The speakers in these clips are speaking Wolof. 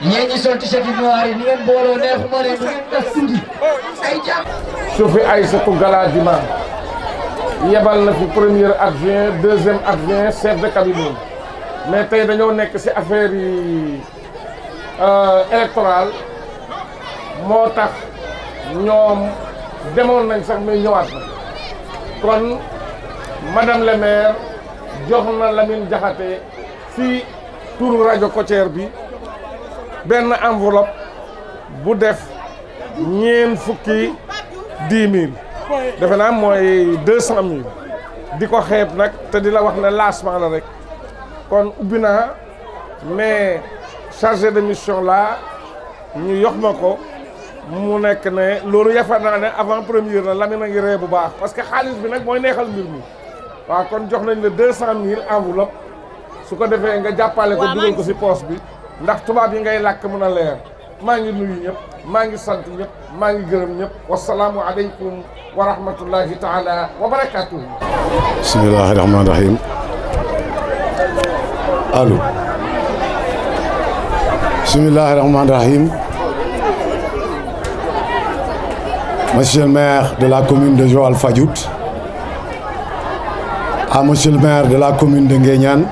yéen ñi sol t-shirt noir yi ni ngeen booloo neexuma ne du ngeen def tuuti ay jàmm. Soufi Aïssatou Galadima yebal na fi premier adjoint deuxième adjoint chef de cabinet mais tey dañoo nekk ci affaire yi électorale moo tax ñoom demoon nañ sax mais ñëwaat na kon madame le maire jox na Lamine Diakhaté ci turu rajo Kotière bi benn enveloppe bu def ñeen fukki 10 000 defe naa mooy 200 000 di ko xeeb nag te di la wax ne lancement la rek kon ubbi naa mais chargé de mission la ñu yox ma ko mu nekk ne loolu yafa naa ne avant première la Lamine a ngi ree bu baax parce que xaalis bi nag mooy neexal mbir mi waaw kon jox nañ la 200 000 enveloppe su ko defee nga jàppale ko dugal ko ci poche bi ndax tubaab yi ngay làkk mën a leer maa ngi nuyu ñëpp maa ngi sant ñëpp maa ngi gërëm ñëpp wasalaamu aleykum wa rahmatullahi taala wa barakatuhu. bismillahi rahmani rahim. allo. bismillahi rahmani rahim. Monsieur le maire de la commune de Joal Fadiouth, à monsieur le maire de la commune de Nguéniane,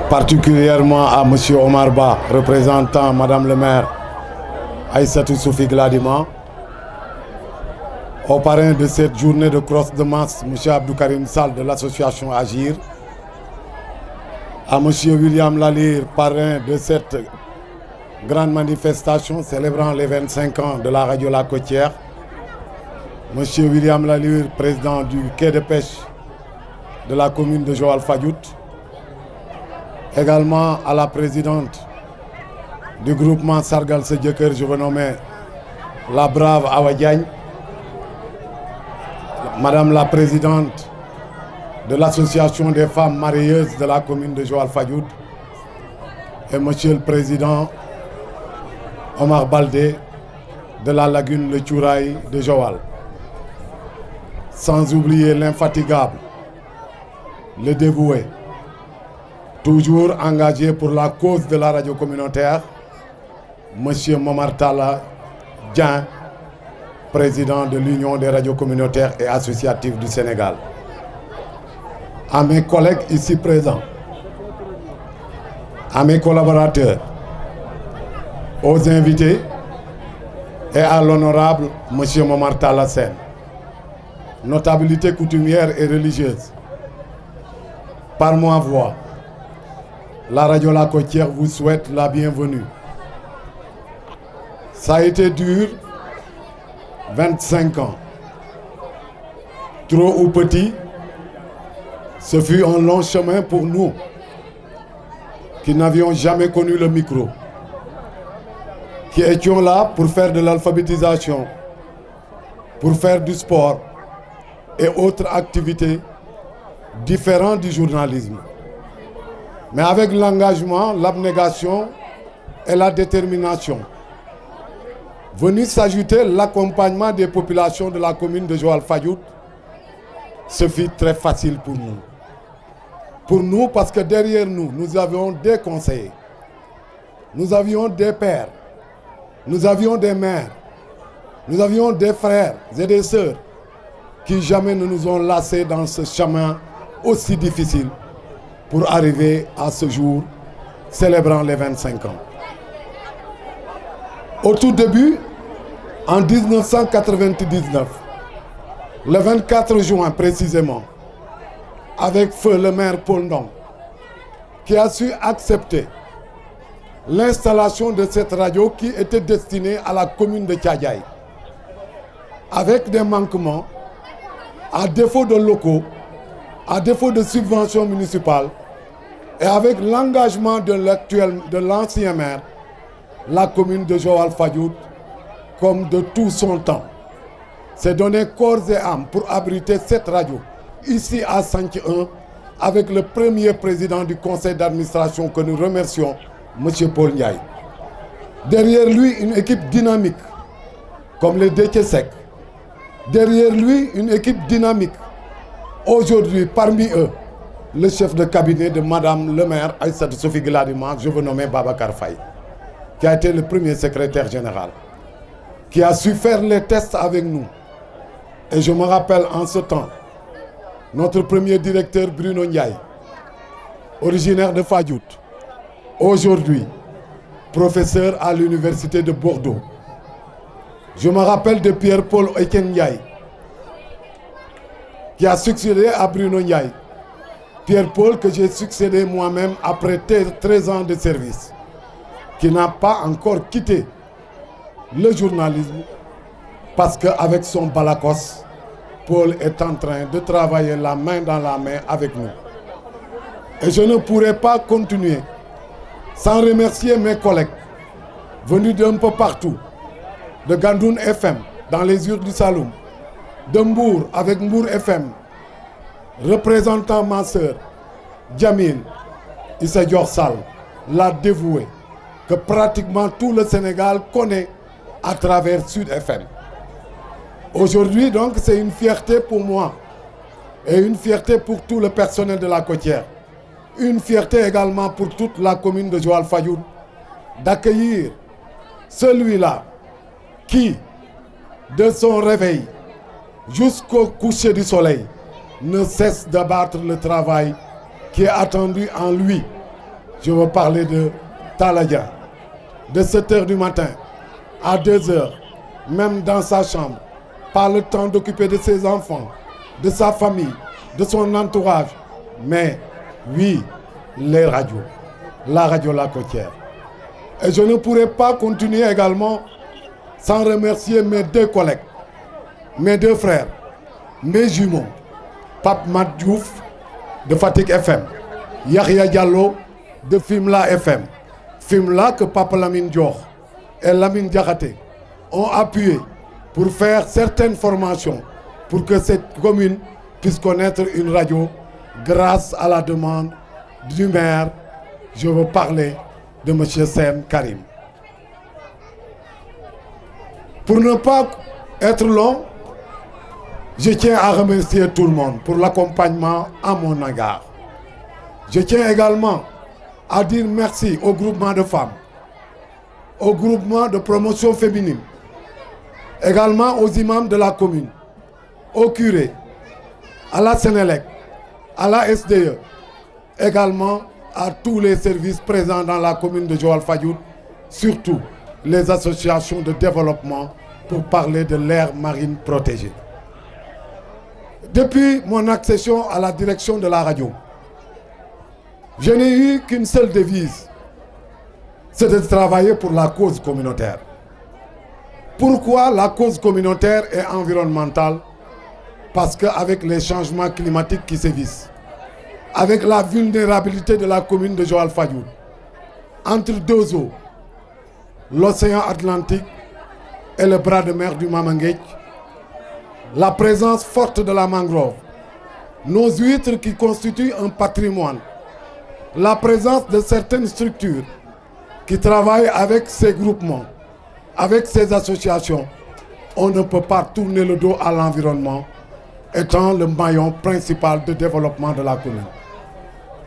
particulièrement à monsieur Omar Ba, représentant madame le maire Aïssatou Soufi Galadima, au parrain de cette journée de crosse de masse, monsieur Abdou Karim Sall de l'association Agir, à monsieur William Lalire, parrain de cette grande manifestation célébrant les 25 ans de la radio La Kotière, monsieur William Lalire, président du quai de pêche de la commune de Joal Fadiouth, également à la présidente du groupement Sargal Sedjeker, je veux nommer la brave Awa Diagne, madame la présidente de l'association des femmes marieuses de la commune de Joal Fadiouth et monsieur le président Omar Baldé de la lagune Le Tchouraï de Joal. Sans oublier l'infatigable, le dévoué, toujours engagé pour la cause de la radio communautaire, monsieur Momar Talla Dieng, président de l'Union des radios communautaires et associatives du Sénégal. À mes collègues ici présents, à mes collaborateurs, aux invités et à l'honorable monsieur Momar Talla Sène, notabilité coutumière et religieuse. Par ma voix, la radio La Kotière vous souhaite la bienvenue. Ça a été dur, 25 ans. Trop ou petit, ce fut un long chemin pour nous qui n'avions jamais connu le micro, qui étions là pour faire de l'alphabétisation, pour faire du sport et autres activités différentes du journalisme. Mais avec l'engagement, l'abnégation et la détermination, venu s'ajouter l'accompagnement des populations de la commune de Joal Fadiouth, ce fut très facile pour nous. Pour nous, parce que derrière nous, nous avions des conseillers, nous avions des pères, nous avions des mères, nous avions des frères et des sœurs qui jamais ne nous ont lassés dans ce chemin aussi difficile pour arriver à ce jour célébrant les 25 ans. Au tout début, en 1999, le 24 juin précisément, avec feu le maire Paul Ndong, qui a su accepter l'installation de cette radio qui était destinée à la commune de Thiadiaye, avec des manquements, à défaut de locaux, à défaut de subventions municipales, et avec l'engagement de l'ancien maire, la commune de Joal-Fadiouth, comme de tout son temps, s'est donné corps et âme pour abriter cette radio, ici à Santhie 1, avec le premier président du conseil d'administration que nous remercions, M. Paul Ndiaye. Derrière lui, une équipe dynamique, comme les Déthié-Seck. Derrière lui, une équipe dynamique. Aujourd'hui, parmi eux, le chef de cabinet de Madame le maire, Aïssatou Sophie Gladima, je veux nommer Babacar Faye, qui a été le premier secrétaire général, qui a su faire les tests avec nous. Et je me rappelle en ce temps, notre premier directeur Bruno Ndiaye, originaire de Fadiouth, aujourd'hui professeur à l'université de Bordeaux. Je me rappelle de Pierre-Paul Etienne Ndiaye, qui a succédé à Bruno Ndiaye. Pierre-Paul que j'ai succédé moi-même après 13 ans de service, qui n'a pas encore quitté le journalisme parce qu'avec son balakos, Paul est en train de travailler la main dans la main avec nous. Et je ne pourrais pas continuer sans remercier mes collègues venus d'un peu partout, de Gandoun FM dans les Urs du Saloum, de Mbour avec Mbour FM, représentant ma sœur, Djamil Issa Dior Sall, la dévouée, que pratiquement tout le Sénégal connaît à travers Sud FM. Aujourd'hui, donc, c'est une fierté pour moi et une fierté pour tout le personnel de la Côtière. Une fierté également pour toute la commune de Joal-Fadiouth d'accueillir celui-là qui, de son réveil jusqu'au coucher du soleil, ne cesse d'abattre le travail qui est attendu en lui. Je veux parler de Taladia, de 7 h du matin à 2 h, même dans sa chambre, pas le temps d'occuper de ses enfants, de sa famille, de son entourage. Mais oui, les radios, la radio La Côtière. Et je ne pourrais pas continuer également sans remercier mes deux collègues, mes deux frères, mes jumeaux, Pape Mat Diouf de Fatick FM, Yahya Diallo de Fimela FM. Fimela que Papa Lamine Dior et Lamine Diakhaté ont appuyé pour faire certaines formations pour que cette commune puisse connaître une radio grâce à la demande du maire. Je veux parler de M. Sen Karim. Pour ne pas être long, je tiens à remercier tout le monde pour l'accompagnement à mon égard. Je tiens également à dire merci au groupement de femmes, au groupement de promotion féminine, également aux imams de la commune, aux curés, à la Sénélec, à la SDE, également à tous les services présents dans la commune de Joal-Fadiouth, surtout les associations de développement pour parler de l'aire marine protégée. Depuis mon accession à la direction de la radio, je n'ai eu qu'une seule devise, c'est de travailler pour la cause communautaire. Pourquoi la cause communautaire et environnementale? Parce qu'avec les changements climatiques qui sévissent, avec la vulnérabilité de la commune de Joal-Fadiouth, entre deux eaux, l'océan Atlantique et le bras de mer du Mamanguéj, la présence forte de la mangrove, nos huîtres qui constituent un patrimoine, la présence de certaines structures qui travaillent avec ces groupements, avec ces associations, on ne peut pas tourner le dos à l'environnement, étant le maillon principal de développement de la commune.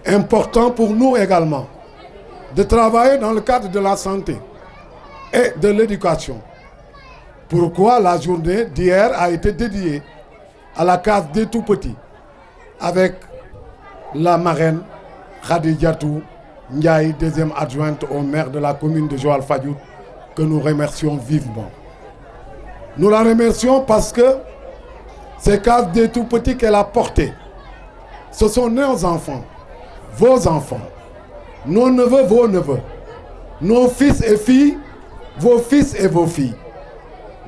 Important pour nous également de travailler dans le cadre de la santé et de l'éducation. Pourquoi la journée d'hier a été dédiée à la case des tout-petits avec la marraine Khadijatou Ndiaye, deuxième adjointe au maire de la commune de Joal-Fadiouth, que nous remercions vivement. Nous la remercions parce que ces cases des tout-petits qu'elle a portées, ce sont nos enfants, vos enfants, nos neveux, vos neveux, nos fils et filles, vos fils et vos filles.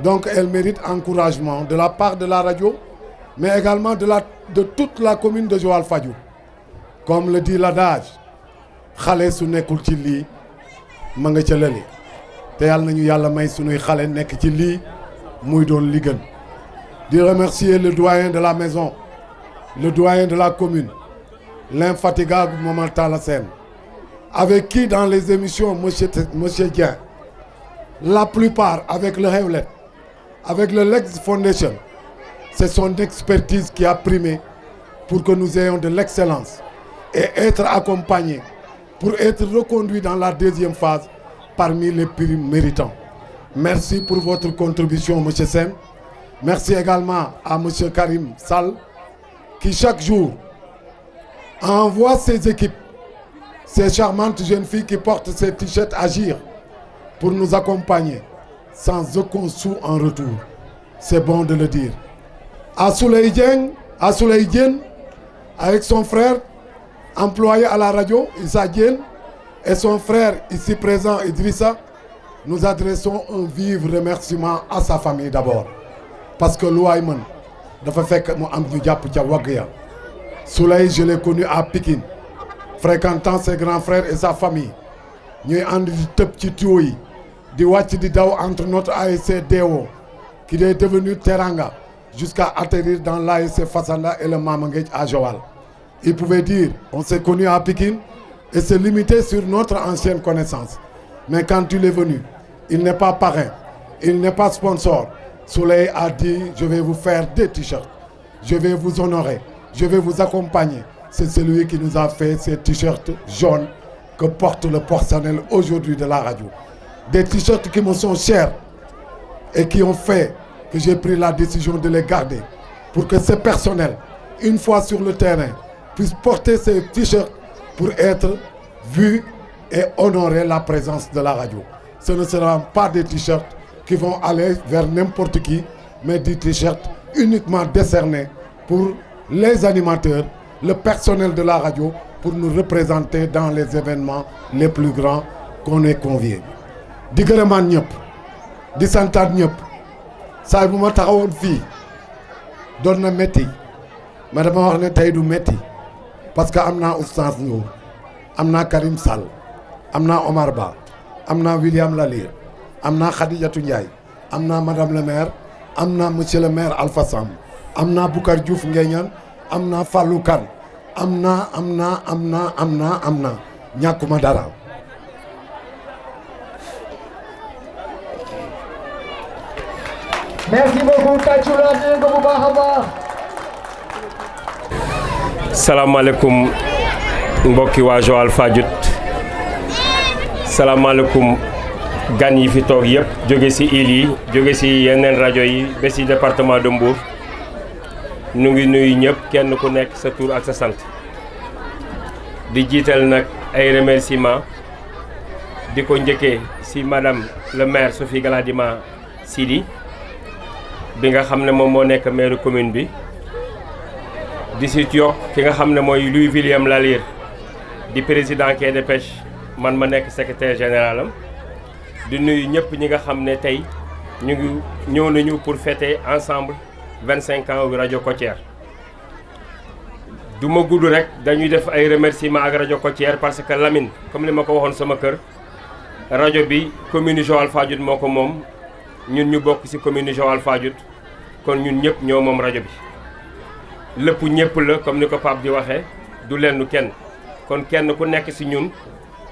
Donc elle mérite encouragement de la part de la radio, mais également de toute la commune de Joal-Fadiouth. Comme le dit l'adage, xale su nekkul ci lii ma nga ca lële te yàlla nañu yàlla may sunuy xale nekk ci lii muy doon li gën. Di remercier le doyen de la maison, le doyen de la commune, l'infatigable Momar Talla Sène, avec qui dans les émissions monsieur Dieng, la plupart avec le Hewlet, avec le Lex Foundation, c'est son expertise qui a primé pour que nous ayons de l'excellence et être accompagnés pour être reconduits dans la deuxième phase parmi les plus méritants. Merci pour votre contribution, monsieur Sène. Merci également à monsieur Karim Sall, qui chaque jour envoie ses équipes, ces charmantes jeunes filles qui portent ces t-shirts Agir, pour nous accompagner sans aucun sou en retour. C'est bon de le dire. À Souley Dieng, avec son frère, employé à la radio, Issa Diène, et son frère ici présent, Idrissa, nous adressons un vif remerciement à sa famille d'abord. Parce que l'Ouaïman, dafa fekk mu am ñu jàpp ca wagg ya. Souley, je l'ai connu à Pikine, fréquentant ses grands frères et sa famille. ñuy ànd di tëb ci tuyau yi, di wàcc di daw entre notre ASC Dewo, qui est devenu Teranga, jusqu'à atterrir dans l'ASC Fassanda et le Mamangej à Joal. Il pouvait dire, on s'est connu à Pikine et se limiter sur notre ancienne connaissance. Mais quand il est venu, il n'est pas parrain, il n'est pas sponsor. Souley a dit, je vais vous faire des t-shirts, je vais vous honorer, je vais vous accompagner. C'est celui qui nous a fait ces t-shirts jaunes que porte le personnel aujourd'hui de la radio. Des t-shirts qui me sont chers et qui ont fait que j'ai pris la décision de les garder pour que ce personnel, une fois sur le terrain, puisse porter ces t-shirts pour être vu et honorer la présence de la radio. Ce ne seront pas des t-shirts qui vont aller vers n'importe qui, mais des t-shirts uniquement décernés pour les animateurs, le personnel de la radio, pour nous représenter dans les événements les plus grands qu'on est conviés. di gërëmaan ñëpp di santaat ñëpp saa bu ma taxawoon fii doon na métti mais dama wax ne tey du métti parce que am naa Oustaz Ndour am naa Karim Sall am naa Omar Ba am naa William Lalir am naa Khadijatou Ndiaye am naa madame le maire am naa monsieur le maire Alpha Samb am naa Boucar Diouf Nguéniane am naa Fallou Kane am naa ñàkkuma dara. Merci beaucoup Tachula dégg bu baax a baax. Salaamaaleykum mbokki waa Joal Fadiouth, salaamaaleykum gan yi fi toog yëpp jóge ci île yi jóge ci yeneen rajo yi ba ci département de Mbour. ñu ngi nuyu ñëpp kenn ku nekk sa tur ak sa sant di jiital nag ay remerciements di ko njëkkee ci madame le maire Sophie Gladima Sidi bi nga xam ne moom moo nekk maire commune bi di ci yokk ki nga xam ne mooy Louis William Lalir di président quai de pêche man ma nekk secrétaire général am di nuyu ñëpp ñi nga xam ne tey ñu ngi ñëw nañu pour fêter ensemble 25 ans wu rajo Kotière. du ma gudd rek dañuy def ay remerciements ak rajo Kotière parce que Lamine comme li ma ko waxoon sama kër rajo bi commune Joal Fadiouth moo ko moom ñun ñu bokk ci commune Joal Fadiouth kon ñun ñëpp ñoo moom rajo bi lépp ñëpp la comme ni ko Pape di waxee du lenn kenn kon kenn ku nekk ci ñun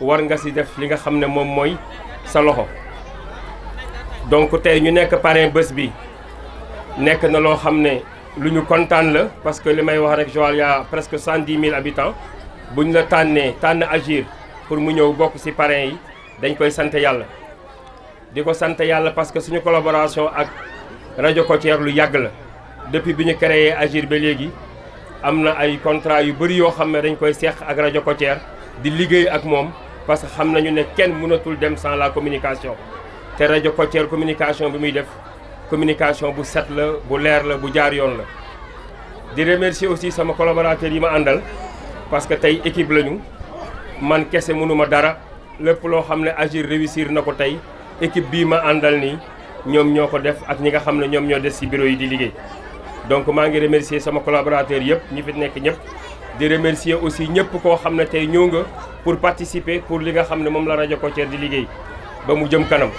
war nga ci def li nga xam ne moom mooy sa loxo donc tey ñu nekk parrain bés bi nekk na loo xam ne lu ñu kontaan la parce que li may wax rek Joal y'a presque 110 000 habitants bu ñu la tànnee tànn Agir pour mu ñëw bokk ci parrain yi dañ koy sant yàlla di ko sant yàlla parce que suñu collaboration ak rajo Kotière lu yàgg la depuis bi ñu créé Agir ba léegi am na ay contrat yu bëri yoo xam ne dañ koy seq ak rajo Kotière di liggéey ak moom parce que xam nañu ne kenn mënatul dem sans la communication te rajo Kotière communication bi muy def communication bu set la bu leer la bu jaar yoon la. di remercier aussi sama collaborateurs yi ma àndal parce que tey équipe lañu man kese mënuma dara lépp loo xam ne Agir réussir na ko tey équipe bii ma àndal nii ñoom ñoo ko def ak ñi nga xam ne ñoom ñoo des ci bureau yi di liggéey. donc maa ngi remercier sama collaborateurs yëpp ñi fi nekk ñëpp di remercier aussi ñëpp koo xam ne tey ñëw nga pour participer pour li nga xam ne moom la rajo Kotière di liggéey ba mu jëm kanam.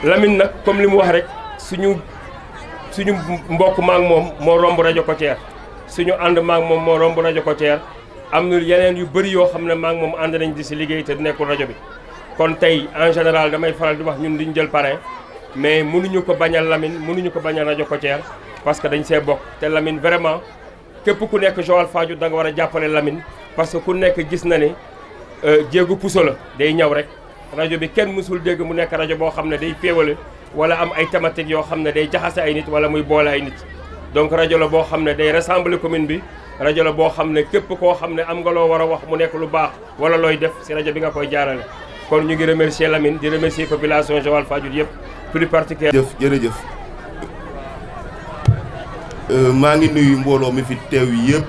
Lamine nag comme li mu wax rek suñu mbokk maak moom moo romb rajo Kotière suñu ànd maak moom moo romb rajo Kotière am na yeneen yu bëri yoo xam ne maak moom ànd nañ di ci liggéey te nekkul rajo bi. kon tey en général damay faral di wax ñun duñ jël parrain mais mënuñu ko bañal Lamine mënuñu ko bañal rajo Kotière parce que dañ see bokk te Lamine vraiment képp ku nekk Joal Fadiouth da nga war a jàppale Lamine parce que ku nekk gis na ne jéegu puso la day ñaw rek rajo bi kenn mësul dégg mu nekk rajo boo xam ne day féewale wala am ay thématiques yoo xam ne day jaxase ay nit wala muy boole ay nit. donc rajo la boo xam ne day rassembler commune bi rajo la boo xam ne képp koo xam ne am nga loo war a wax mu nekk lu baax wala looy def ci rajo bi nga koy jaarale. kon ñu ngi remercier Lamine di remercier population Joal Fadiouth yëpp plus particulièrement. jërëjëf maa ngi nuyu mbooloo mi fi teew yëpp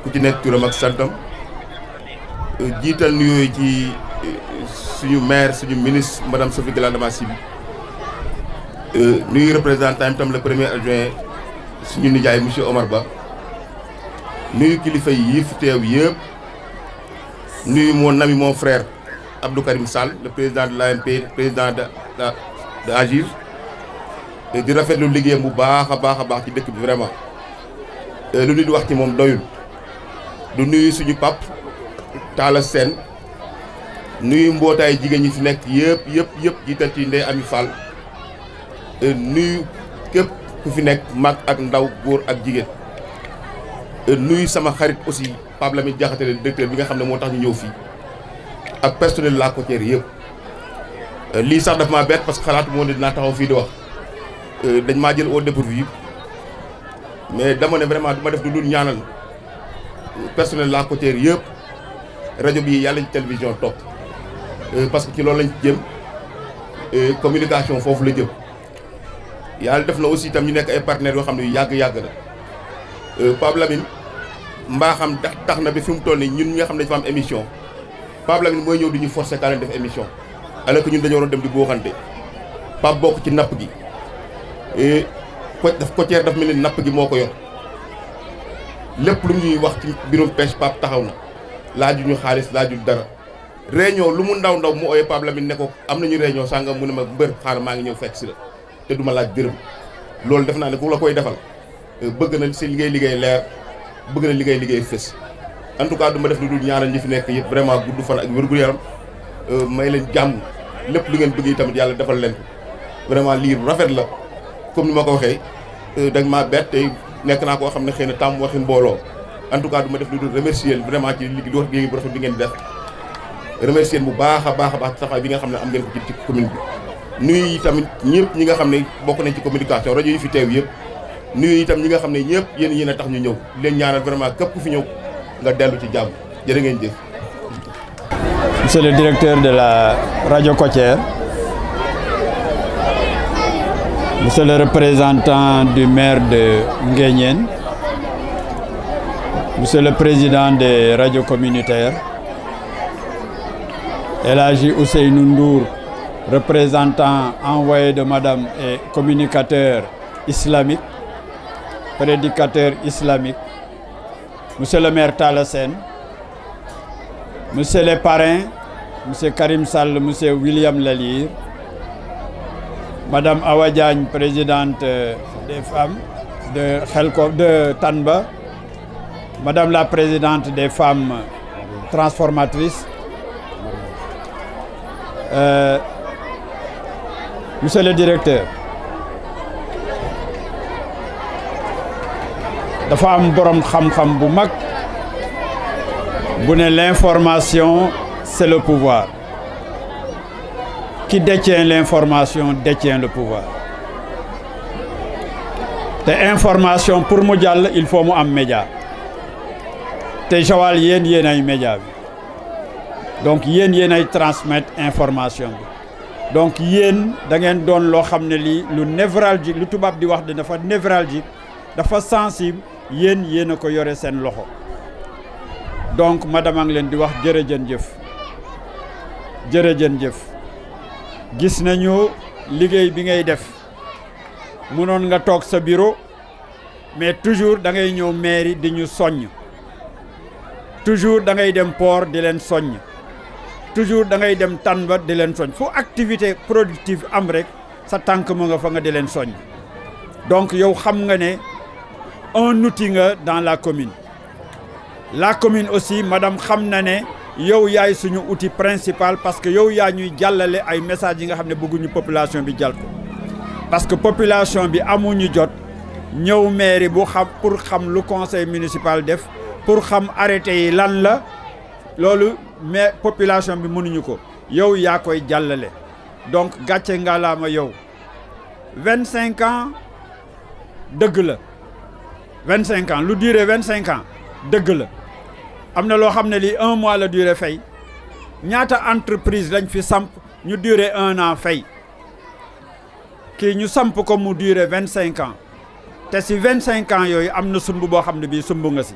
ku ci nekk turam ak santam jiital nuyoo ci suñu maire suñu ministre madame Sophie Gladama Siby nuyu représentant itam le premier adjoint suñu nijaay monsieur Omar Ba nuyu kilifa yi fi teew yëpp nuyu mon ami mon frère Abdou Karim Sall le président de l'AMP président de Agir di rafetlu liggéeyam bu baax a baax ci dëkk bi vraiment lu nit wax ci moom doyul du nuyu suñu pap Talla Sène nuyu mbootaay jigéen ñi fi nekk yëpp jiital ci Ndeye Ami Fall nuyu képp ku fi nekk mag ak ndaw góor ak jigéen nuyu sama xarit aussi Pape Lamine Diakhaté le directeur bi nga xam ne moo tax ñu ñëw fii ak personnel la Kotière yëpp lii sax daf maa bett parce que xalaatu moo ne dinaa taxaw fii di wax dañ maa jël au dépourvu mais dama ne vraiment du ma def du dul ñaanal personnel la Kotière yëpp rajo bi yàlla ci télévision topp parce que ci loolu lañ ci jëm communication foofu la jëm yàlla def na aussi itam ñu nekk ay partenaires yoo xam ne yu yàgg la Pape Lamine mbaaxam tax na bi fi mu toll nii ñun ñi nga xam ne dafa am émission Pape Lamine mooy ñëw di ñu forcer kaa leen def émission alors que ñun dañoo waroon dem di booxante Pape bokk ci napp gi Kotière daf mel ni napp gi moo ko yor lépp lu ñuy wax ci mbirum pêche Pape taxaw na laajuñu xaalis laajul dara réunion lu mu ndaw mu ooyee Pape Lamine ne ko am nañu réunion sàngam mu ne ma mbër xaaral maa ngi ñëw fekk si la te duma laaj dërëm loolu def naa ne ku la koy defal bëgg na si liggéey leer bëgg na liggéey fës en tout cas du ma def lu dul ñaanal ñi fi nekk yëpp vraiment gudd fan ak wér-gu-yaram may leen jàmm lépp lu ngeen bëgg yi tamit yàlla defal leen ko vraiment lii rafet la comme ni ma ko waxee dañ maa bett tey nekk naa koo xam ne xëy na tàmm waxin mbooloo en tout cas du ma def lu dul remercier vraiment ci liggéey bu rafet bi ngeen di def remercier bu baax a baax taxawaay bi nga xam ne am ngeen ko ci commune bi nuyu tamit ñëpp ñi nga xam ne bokk nañ ci communication rajo yi fi teew yëpp nuyu itam ñi nga xam ne ñëpp yéen a tax ñu ñëw leen ñaanal vraiment képp ku fi ñëw nga dellu ci jàmm jërë ngeen jëf. Monsieur le directeur de la radio Kotière, monsieur le représentant du maire de Nguéniène, monsieur le président des radios communautaires, El Hadji Ousseynou Ndour, représentant envoyé de madame et communicateur islamique, prédicateur islamique, monsieur le maire Talla Sène, monsieur les parrains, monsieur Karim Sall, monsieur William Lalire, madame Awa Diagne, présidente des femmes de Tanba, madame la présidente des femmes transformatrices, monsieur le directeur, dafa am borom xam-xam bu mag bu ne l'information c'est le pouvoir qui détient l'information détient le pouvoir te information pour mu jàll il faut mu am média te Joal yéen ay média bi donc yéen ay transmettre information bi donc yéen da ngeen doon loo xam ne lii lu névralgique lu tubaab di wax de dafa névralgique dafa sensible yéen a ko yore seen loxo donc madame a ngi leen di wax jërëjëf gis nañu liggéey bi ngay def mënoon nga toog sa bureau mais toujours da ngay ñëw mairie di ñu soññ toujours da ngay dem port di leen soññ toujours da ngay dem Tànba di leen soññ fu activité productive am rek sa tànk mu nga fa nga di leen soññ donc yow xam nga ne un outil nga dans la commune aussi madame xam na ne yow yaay suñu outil principal parce que yow yaa ñuy jàllale ay messages yi nga xam ne bëgguñu population bi jàll ko parce que population bi amuñu jot ñëw mairie bu xam pour xam lu conseil municipal def pour xam arrêté yi lan la loolu mais population bi mënuñu ko yow yaa koy jàllale donc gàcce ngalaama yow 25 ans dëgg la 25 ans lu duré 25 ans dëgg la am na loo xam ne lii 1 mois la durée fay ñaata entreprise lañ fi samp ñu durée 1 an fay kii ñu samp ko mu durée 25 ans te si 25 ans yooyu am na sumb boo xam ne bii sumb nga si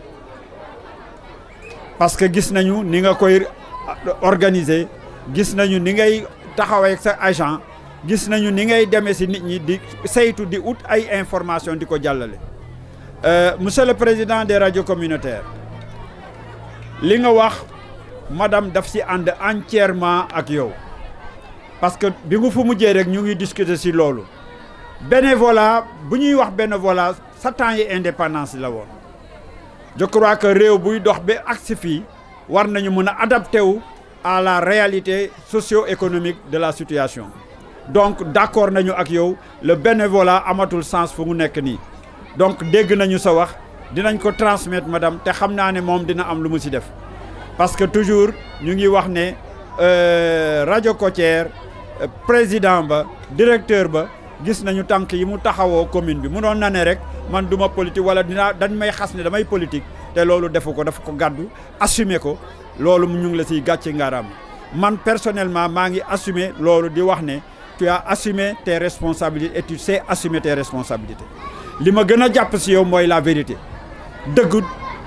parce que gis nañu ni nga koy organiser gis nañu ni ngay taxawee sa agent gis nañu ni ngay demee si nit ñi di saytu di ut ay information di ko jàllale monsieur le président des radios communautaires li nga wax madame daf si ànd entièrement ak yow parce que bi nga fu mujjee rek ñu ngi discuter si loolu bénévolat bu ñuy wax bénévolat sa temps yi indépendance la woon je crois que réew buy dox ba agsi fii war nañu mën a adapté wu à la réalité socio-économique de la situation donc d'accord nañu ak yow le bénévolat amatul sens fu mu nekk nii donc dégg nañu sa wax dinañ ko transmettre madame te xam naa ne moom dina am lu mu si def parce que toujours ñu ngi wax ne rajo côtière président ba directeur ba gis nañu tànk yi mu taxawoo commune bi munoon na ne rek man duma politique wala dañ may xas ne damay politique te loolu defu ko dafa ko gàddu assumer ko loolu ñu ngi la siy gàcce ngaaraam man personnellement maa ngi assumer loolu di wax ne tu as assumé tes responsabilités et tu sais assumer tes responsabilités li ma gën a jàpp si yow mooy la vérité dëgg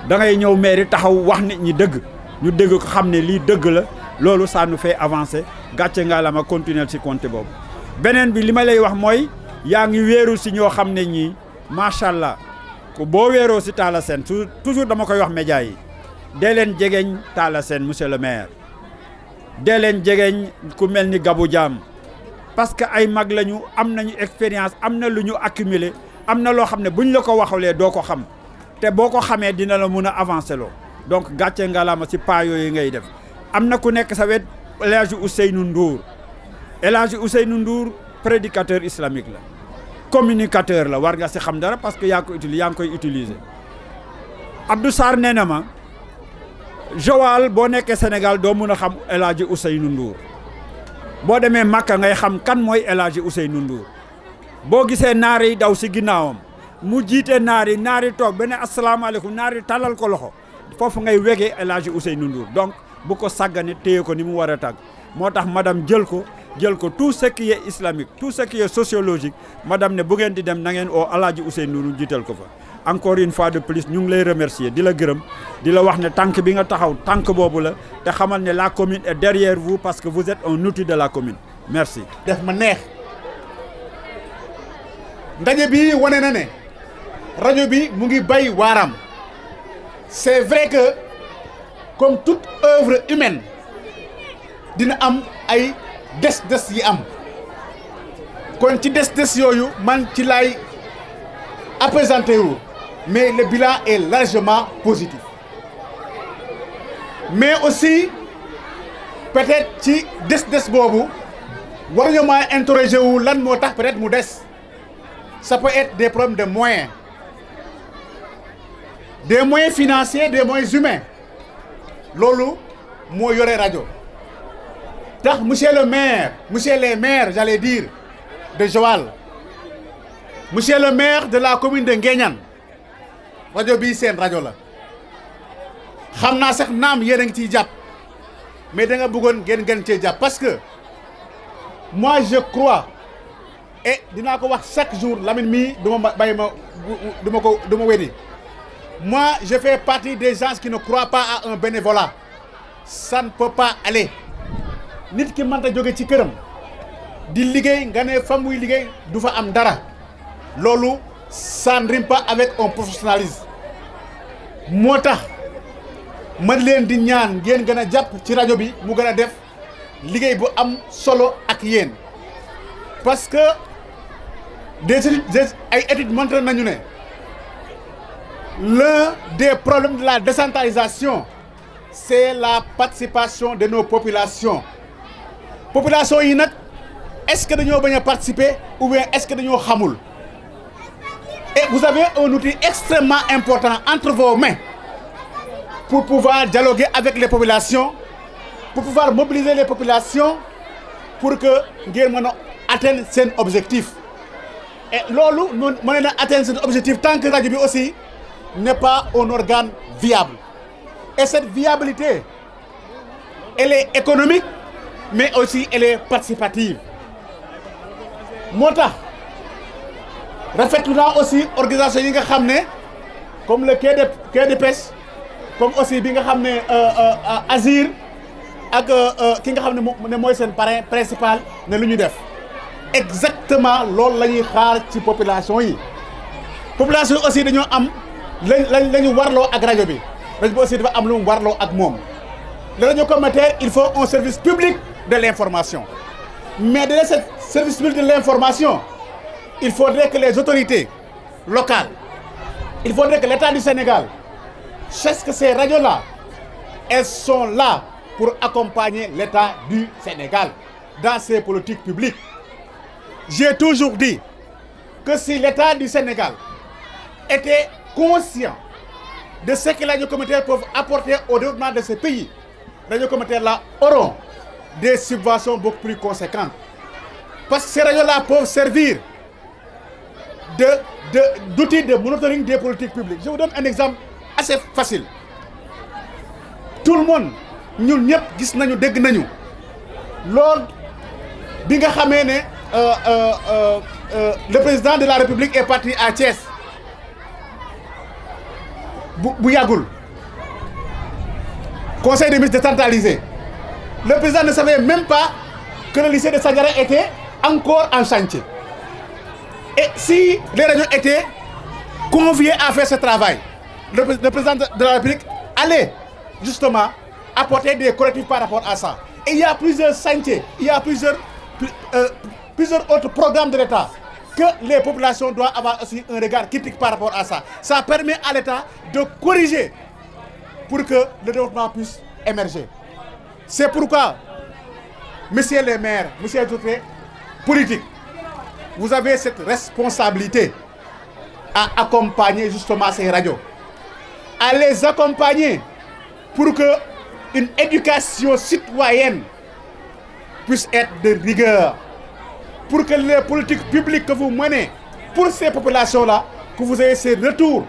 da ngay ñëw mairie taxaw wax nit ñi dëgg ñu dëgg ko xam ne lii dëgg la loolu ça nous fait avancer gàcce nga la ma continuer si compte boobu beneen bi li ma lay wax mooy yaa ngi wéeru si ñoo xam ne ñii macha allah boo wéeroo si Talla Sène toujours dama koy wax média yi dee leen jegeñ Talla Sène monsieur le maire dee leen jegeñ ku mel ni Gabou Diam parce que ay mag lañu am nañu expérience am na lu ñu accumulé am na loo xam ne buñ la ko waxulee doo ko xam te boo ko xamee dina la mun a avancer loo donc gàcce ngalaama si pas yooyu ngay def am na ku nekk sa wet El Hadji Ousseynou Ndour El Hadji Ousseynou Ndour prédicateur islamique la communicateur la war nga si xam dara parce que yaa ngi koy utiliser Abdou Sarr nee na ma Joal boo nekkee Sénégal doo mun a xam El Hadji Ousseynou Ndour boo demee Makka ngay xam kan mooy El Hadji Ousseynou Ndour boo gisee naar yi daw si ginnaawam mu jiite naar yi toog ba ne asalaamaaleykum naar yi tàllal ko loxo foofu ngay wegee El Hadji Ousseynou Ndour donc bu ko sàggane téye ko ni mu war a tàgg moo tax madame jël ko tout ce qui est islamique tout ce qui est sociologique madame ne bu ngeen di dem na ngeen oo El Hadji Ousseynou Ndour jiital ko fa encore une fois de plus ñu ngi lay remercier di la gërëm di la wax ne tànk bi nga taxaw tànk boobu la te xamal ne la commune est derrière vous parce que vous êtes un outil de la commune merci. def ma neex ndaje bi wane na ne rajo bi mu ngi bay waaram c'est vrai que comme toute œuvre humaine dina am ay des yi am kon ci des yooyu man ci lay appesanté wu mais le bilan est largement positif mais aussi peut-être ci des boobu war ñu ma interroger wu lan moo tax peut-être mu des ça peut être des problèmes de moyens financiers des moyens humains loolu moo yore rajo tax monsieur le maire, monsieur les maires, j'allais dire, de Joal, monsieur le maire de la commune de Nguéniane, rajo bii seen rajo la xam naa sax naam yéen a ngi ciy jàpp mais da nga bëggoon ngeen gën cee jàpp parce que moi je crois et dinaa ko wax chaque jour Lamine mii du ma bàyyi ma du ma weddi moi je fais partie des gens qui ne croient pas à un bénévolat ça ne peut pas aller nit ki mënta jóge ci këram di liggéey nga ne fa muy liggéey du fa am dara loolu ça ne rime pas avec un professionnalisme moo tax man leen di ñaan ngeen gën a jàpp ci rajo bi mu gën a def liggéey bu am solo ak yéen parce que ay études montré nañu ne l'un des problèmes de la décentralisation c'est la participation de nos populations yi nag est-ce que dañoo bañ a participer ou bien est-ce que dañoo xamul et vous avez un outil extrêmement important entre vos mains pour pouvoir dialoguer avec les populations pour pouvoir mobiliser les populations pour que ngeen mën a atteindre seen objectif et loolu noonu mën na atteindre seen objectif tant que rajo bi aussi n'est pas un organe viable et cette viabilité elle est économique mais aussi elle est participative moo tax rafetlu naa aussi organisation yi nga xam ne comme le quai de pêche comme aussi bi nga xam ne Azir ak ki nga xam ne mooy seen parrain principal ne lu ñu def exactement loolu la ñuy xaar ci population yi aussi dañoo am la ñu warloo ak rajo bi aussi dafa am lu mu warloo ak moom le radio communautaire il faut un service public de l'information mais de ce service public de l'information il faudrait que les autorités locales il faudrait que l'État du Sénégal sache que ces radios-là elles sont là pour accompagner l'État du Sénégal dans ses politiques publiques. J'ai toujours dit que si l'État du Sénégal était conscient de ce que les radios communautaires peuvent apporter au développement de ce pays, les radios communautaires-là auront des subventions beaucoup plus conséquentes. Parce que ces radios-là peuvent servir d'outils de monitoring des politiques publiques. Je vous donne un exemple assez facile. Tout le monde, ñun ñëpp gis nañu dégg nañu loolu bi nga xamee ne le président de la République est parti à Thiès bu yàggul conseil des ministres décentralisé le président ne savait même pas que le lycée de Sandiara était encore en chantier et si les radios étaient conviés à faire ce travail le président de la République allait justement apporter des correctifs par rapport à ça. Et il y a plusieurs chantiers, il y a plusieurs autres programmes de l'État que les populations doivent avoir aussi un regard critique par rapport à ça. Ça permet à l'État de corriger pour que le développement puisse émerger. C'est pourquoi, messieurs les maires, messieurs les autorités politiques, vous avez cette responsabilité à accompagner justement ces radios, à les accompagner pour que une éducation citoyenne puisse être de rigueur, pour que les politiques publiques que vous menez pour ces populations-là, que vous ayez ces retours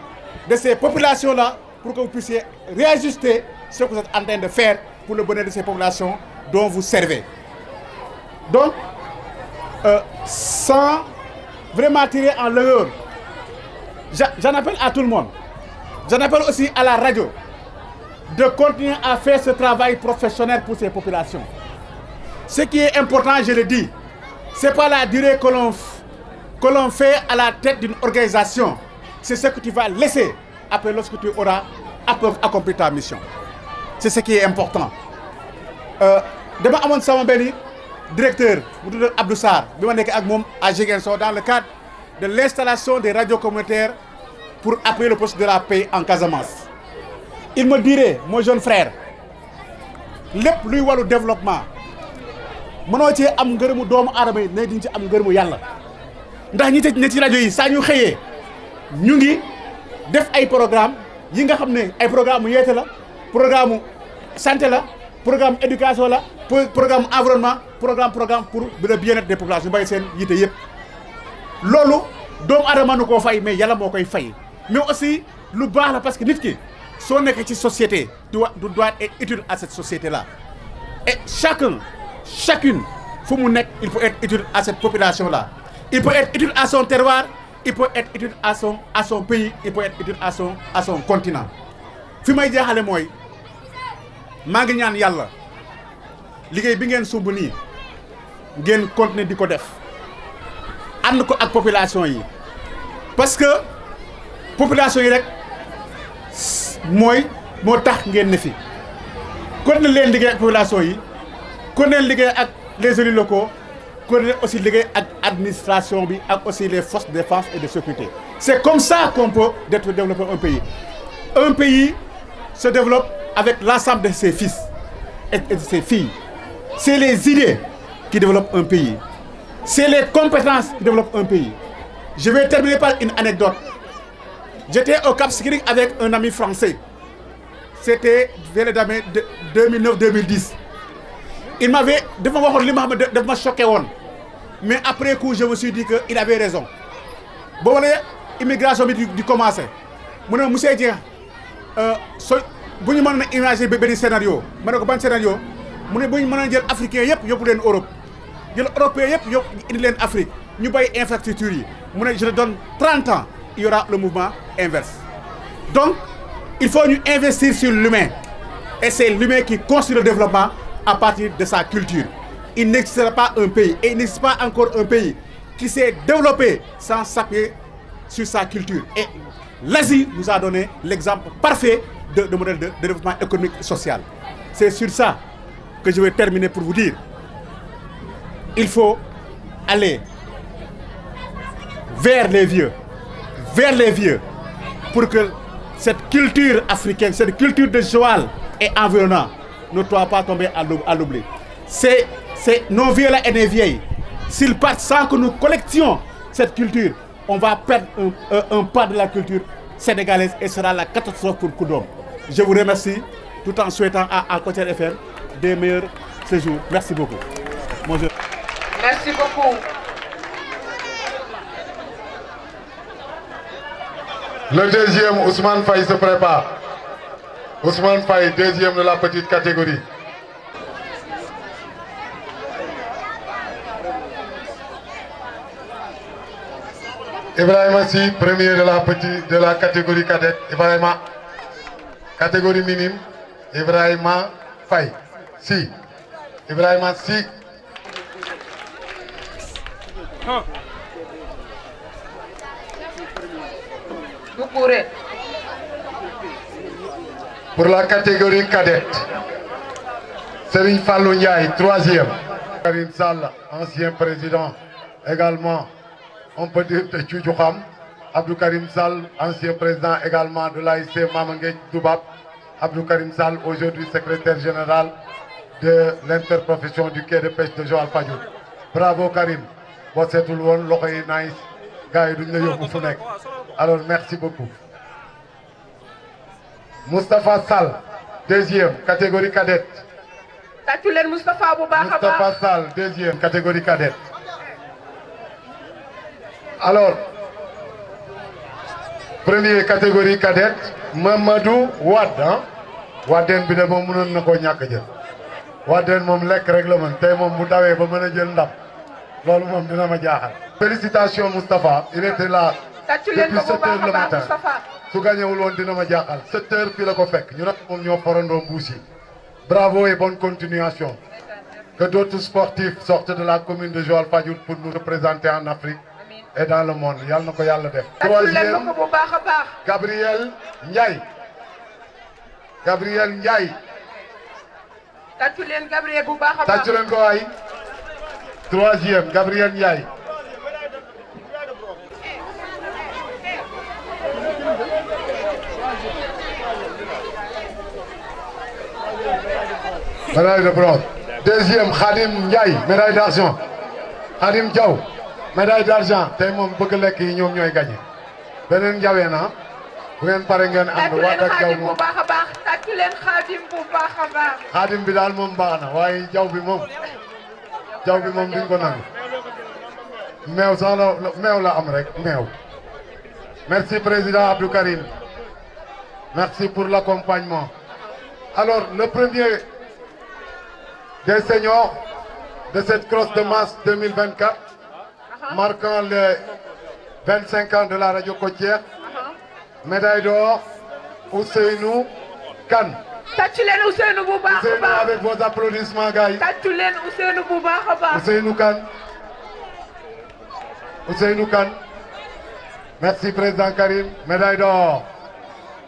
de ces populations-là, pour que vous puissiez réajuster ce que vous êtes en train de faire pour le bonheur de ces populations dont vous servez. Donc, sans vraiment tirer en longueur, j'en appelle à tout le monde, j'en appelle aussi à la radio, de continuer à faire ce travail professionnel pour ces populations. Ce qui est important, je le dis, ce n'est pas la durée que l'on fait à la tête d'une organisation. C'est ce que tu vas laisser après lorsque tu auras accompli ta mission. C'est ce qui est important. Demain, à mon directeur, Abdou Sarr, à Ziguinchor, dans le cadre de l'installation des radios communautaires pour appuyer le processus de la paix en Casamance. Il me dirait, mon jeune frère, lépp luy wàllu développement mënoo ci am ngërëmu doomu aadama yi ne diñ ci am ngërëmu yàlla ndax ñi ne ci rajo yi saa ñu xëyee ñu ngi def ay programme yi nga xam ne ay programme mu yeete la programme santé la programme éducation la programme environnement programme pour le bien-être des populations bàyyi seen yite yëpp loolu doomu aadama nu koo fay mais yàlla moo koy fay mais aussi lu baax la parce que nit ki soo nekkee ci société tu dois être utile à cette société là et chacune fu mu nekk il faut être utile à cette population là il peut être utile à son terroir il peut être utile à son pays il peut être utile à son continent fi may jeexale mooy maa ngi ñaan yàlla liggéey bi ngeen sumb nii ngeen continuer di ko def ànd ko ak population yi parce que population yi rek moo tax ngeen ne fi continuer leen liggéey ak population yi continuer liggéey ak les élus locaux continuer aussi liggéey ak administration bi ak aussi les forces de défense et de sécurité c'est comme ça qu'on peut développer un pays se développe avec l'ensemble de ses fils et de ses filles. C'est les idées qui développent un pays. C'est les compétences qui développent un pays. Je vais terminer par une anecdote. J'étais au Cap Skirring avec un ami français. C'était vers les années 2009-2010. Il m'avait choqué. Mais après coup, je me suis dit qu'il avait raison. Bon, l'immigration du commencé. Je me suis dit, bu ñu mën a imaginer benn scénario ma ne ko ban scénario mu ne bu ñu mën a jël africain yëpp yóbbu leen Europe jël européen yëpp yóbbu indi leen Afrique ñu bay infrastructure yi mu ne je te donne 30 ans il y aura le mouvement inverse. Donc il faut ñu investir sur l'humain et c'est l'humain qui construit le développement à partir de sa culture. Il n'existera pas un pays et il n'existe pas encore un pays qui s'est développé sans s'appuyer sur sa culture. Et l'Asie nous a donné l'exemple parfait de modèle de développement économique et social. C'est sur ça que je vais terminer pour vous dire. Il faut aller vers les vieux, pour que cette culture africaine, cette culture de Joal et environnant ne doit pas tomber à l'oubli. C'est nos vieux-là et les vieilles. S'ils partent sans que nous collections cette culture, on va perdre un pas de la culture sénégalaise et sera la catastrophe pour Koudoum. Je vous remercie tout en souhaitant à Côté FM des meilleurs séjours. Merci beaucoup. Bonjour. Merci beaucoup. Le deuxième, Ousmane Faye se prépare. Ousmane Faye, deuxième de la petite catégorie. Ibrahima Sy, premier de la catégorie cadette. Ibrahima, catégorie minime. Ibrahima Faye. Sy. Ibrahima Sy. Pour la catégorie cadette, Serigne Fallou Ndiaye, troisième. Karim Sall, ancien président, également, on peut dire de Tchoukham. Abdou Karim Sall, ancien président également de l'AIC Mamangé Doubab. Abdou Karim Sall, aujourd'hui secrétaire général de l'interprofession du quai de pêche de Joal Fadiouth. Bravo Karim. Nice. Alors merci beaucoup. Moustapha Sall, deuxième, catégorie cadette. Moustapha Sall, deuxième, catégorie cadette. Alors, première catégorie cadette, Mamadou Wad. Waden bi de moom mënoon na koo ñàkk jël. Waden moom lekk rek la mën tey moom bu dawee ba mën a jël ndam loolu moom dina ma jaaxal. Félicitations Moustapha, il était là depuis 7 heures le matin. Su gañewul woon dina ma jaaxal 7 heures fii la ko fekk ñu nag moom ñoo forandoo mbuus yi. Bravo et bonne continuation. Que d'autres sportifs sortent de la commune de Joal Fadiouth pour nous représenter en Afrique et dans le monde. Yàlla na ko yàlla def. Troisième, Gabriel Ndiaye. Gabriel Ndiaye. Tàccu leen Gabriel bu baax a baax. Tàccu leen ko waay. Troisième, Gabriel Ndiaye. Médaille de bronze. Deuxième, Khadim Ndiaye, médaille d'argent. Khadim Diaw, médaille d'argent. Tey moom bëgg lekk yi ñoom ñooy gagné. Beneen Ndiawee na bu ngeen pare ngeen ànd waat ak Diaw moom. leen Xaadim bu baax a baax. Xaadim bi daal moom baax na waaye jaw bi moom duñ ko nangu meew sax la meew la am rek meew. Merci président Abdou Karim. Merci pour l'accompagnement. Alors le premier des seniors de cette cross de mars 2024 marquant les 25 ans de la radio côtière, médaille d'or Ousseynou Kane. tàccu leen Ousseynou bu baax a Ousseynou baax. avec vos applaudissements gars yi. tàccu leen Ousseynou bu baax a baax. Ousseynou Kane. Ousseynou Kane. Merci président Karim, médaille d'or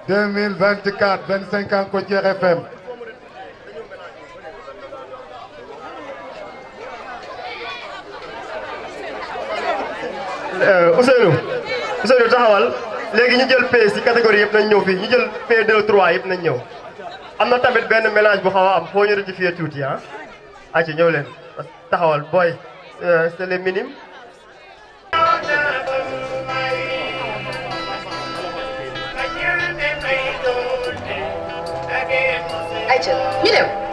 2024, 25 ans Côtière FM. Ousseynou taxawal léegi ñu jël P ci catégorie yëpp nañ ñëw fii ñu jël P2 3 yëpp nañ ñëw am na tamit benn mélange bu xaw a am foo ñu rectifier tuuti ah. ayca ñëw leen taxawal booy c'est les minimes. ayca ñu dem.